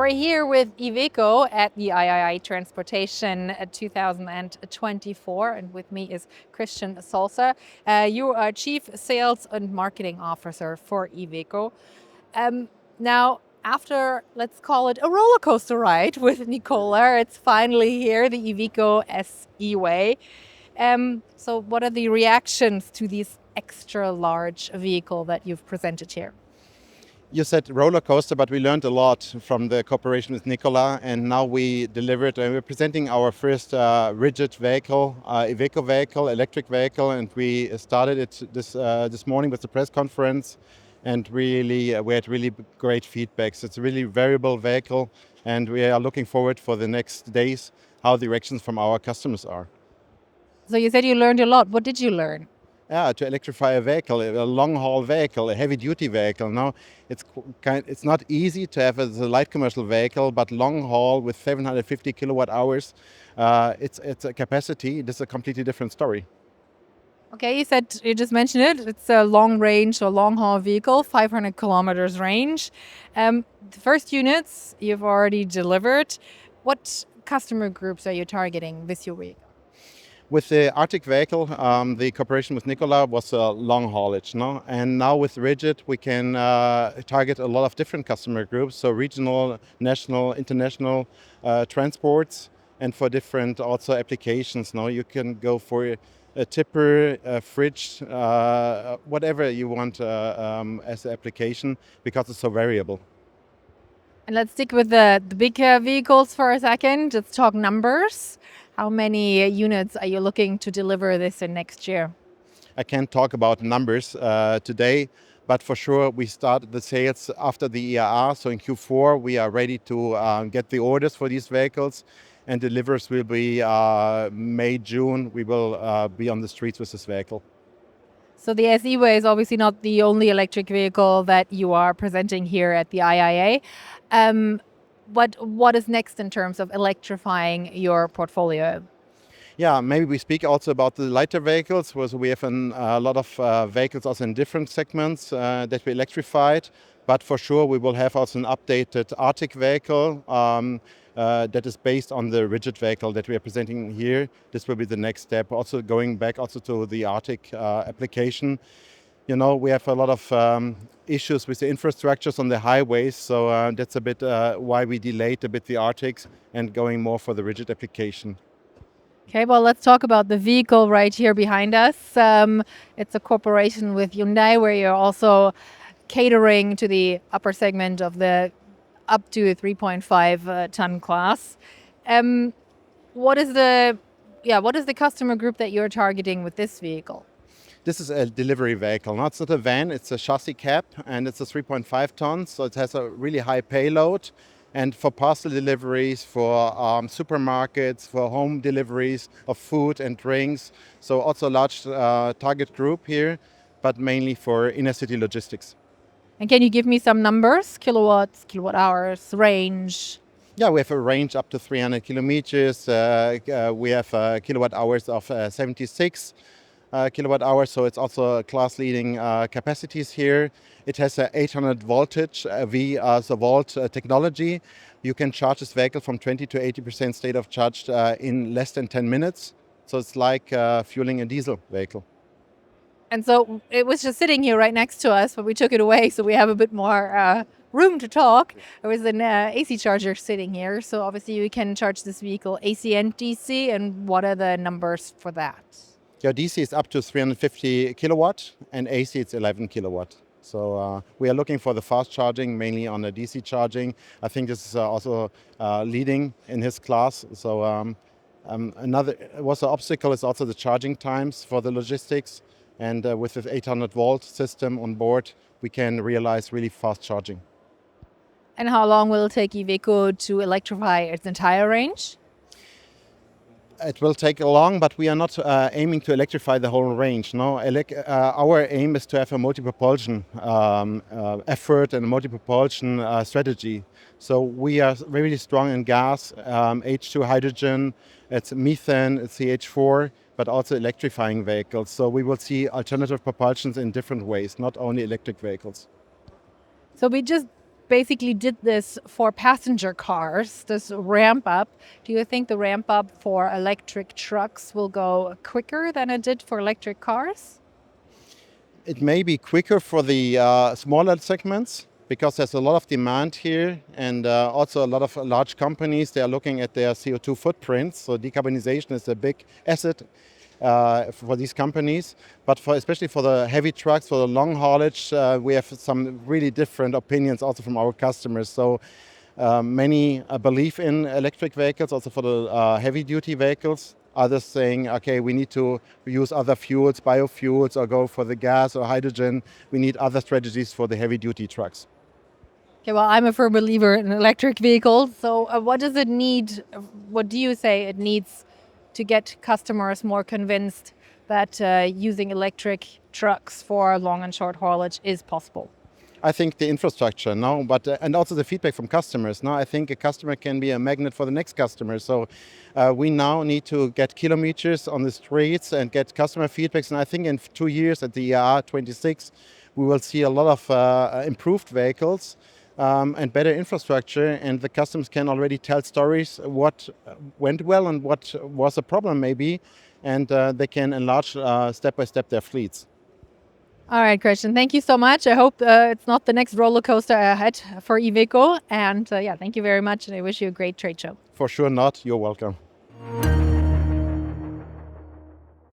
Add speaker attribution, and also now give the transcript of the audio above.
Speaker 1: We're here with Iveco at the IAA Transportation 2024, and with me is Christian Sulser. You are Chief Sales and Marketing Officer for Iveco. Now, after, let's call it a roller coaster ride with Nikola, it's finally here, the Iveco S-eWay. So what are the reactions to this extra large vehicle that you've presented here?
Speaker 2: You said roller coaster, but we learned a lot from the cooperation with Nikola, and now we delivered. We're presenting our first rigid vehicle, Iveco vehicle, electric vehicle, and we started it this morning with the press conference, and really we had really great feedbacks. It's a really variable vehicle, and we are looking forward for the next days how the reactions from our customers are.
Speaker 1: So you said you learned a lot. What did you learn?
Speaker 2: Yeah, to electrify a vehicle, a long-haul vehicle, a heavy-duty vehicle. Now, it's not easy to have a light commercial vehicle, but long-haul with 750 kilowatt hours, it's a capacity. This is a completely different story.
Speaker 1: Okay, you just mentioned it. It's a long range or long haul vehicle, 500 kilometers range. The first units you've already delivered. What customer groups are you targeting with your vehicle?
Speaker 2: With the Arctic vehicle, the cooperation with Nikola was long haulage, no? And now with Rigid, we can target a lot of different customer groups, so regional, national, international transports, and for different also applications. Now you can go for a tipper, a fridge, whatever you want as an application, because it's so variable.
Speaker 1: And let's stick with the big vehicles for a second. Let's talk numbers. How many units are you looking to deliver this in next year?
Speaker 2: I can't talk about numbers today, but for sure we start the sales after the IAA. So in Q4 we are ready to get the orders for these vehicles, and deliveries will be May, June. We will be on the streets with this vehicle.
Speaker 1: So the S-eWay is obviously not the only electric vehicle that you are presenting here at the IAA. What is next in terms of electrifying your portfolio?
Speaker 2: Yeah, maybe we speak also about the lighter vehicles, where we have a lot of vehicles also in different segments that we electrified. But for sure, we will have also an updated Arctic vehicle that is based on the rigid vehicle that we are presenting here. This will be the next step. Also going back also to the Arctic application. You know, we have a lot of issues with the infrastructures on the highways, so that's a bit why we delayed a bit the Arctics and going more for the rigid application.
Speaker 1: Okay, well, let's talk about the vehicle right here behind us. It's a cooperation with Hyundai where you're also catering to the upper segment of the up to 3.5 ton class. What is the customer group that you're targeting with this vehicle?
Speaker 2: This is a delivery vehicle. No, it's not a van, it's a chassis cab, and it's a 3.5 tons, so it has a really high payload. And for parcel deliveries, for supermarkets, for home deliveries of food and drinks. So also a large target group here, but mainly for inner city logistics.
Speaker 1: And can you give me some numbers? Kilowatts, kilowatt hours, range?
Speaker 2: Yeah, we have a range up to 300 kilometers. We have kilowatt hours of 76 kilowatt hours, so it's also class leading capacities here. It has a 800 voltage the volt technology. You can charge this vehicle from 20 to 80% state of charge in less than 10 minutes. So it's like fueling a diesel vehicle.
Speaker 1: And so it was just sitting here right next to us, but we took it away so we have a bit more room to talk. There was an AC charger sitting here, so obviously you can charge this vehicle AC and DC. And what are the numbers for that?
Speaker 2: Yeah, DC is up to 350 kilowatt and AC it's 11 kilowatt. So we are looking for the fast charging, mainly on the DC charging. I think this is also leading in his class. So another obstacle is also the charging times for the logistics. And with this 800 volt system on board, we can realize really fast charging.
Speaker 1: And how long will it take Iveco to electrify its entire range?
Speaker 2: It will take long, but we are not aiming to electrify the whole range. No, our aim is to have a multi-propulsion effort and a multi-propulsion strategy. So we are really strong in gas, H2 hydrogen, it's methane, it's CH4, but also electrifying vehicles. So we will see alternative propulsions in different ways, not only electric vehicles.
Speaker 1: So we just basically did this for passenger cars, this ramp up. Do you think the ramp up for electric trucks will go quicker than it did for electric cars?
Speaker 2: It may be quicker for the smaller segments because there's a lot of demand here, and also a lot of large companies, they are looking at their CO2 footprints. So decarbonization is a big asset for these companies. But especially for the heavy trucks, for the long haulage, we have some really different opinions also from our customers. So many believe in electric vehicles, also for the heavy-duty vehicles. Others saying, okay, we need to use other fuels, biofuels, or go for the gas or hydrogen. We need other strategies for the heavy-duty trucks.
Speaker 1: Okay, well, I'm a firm believer in electric vehicles. So what does it need? What do you say it needs to get customers more convinced that using electric trucks for long and short haulage is possible?
Speaker 2: I think the infrastructure now, but and also the feedback from customers. Now I think a customer can be a magnet for the next customer. So we now need to get kilometers on the streets and get customer feedbacks. And I think in 2 years at the IAA 26, we will see a lot of improved vehicles and better infrastructure. And the customers can already tell stories what went well and what was a problem maybe, and they can enlarge step by step their fleets.
Speaker 1: All right, Christian, thank you so much. I hope it's not the next roller coaster ahead for Iveco. And yeah, thank you very much. And I wish you a great trade show.
Speaker 2: For sure not. You're welcome.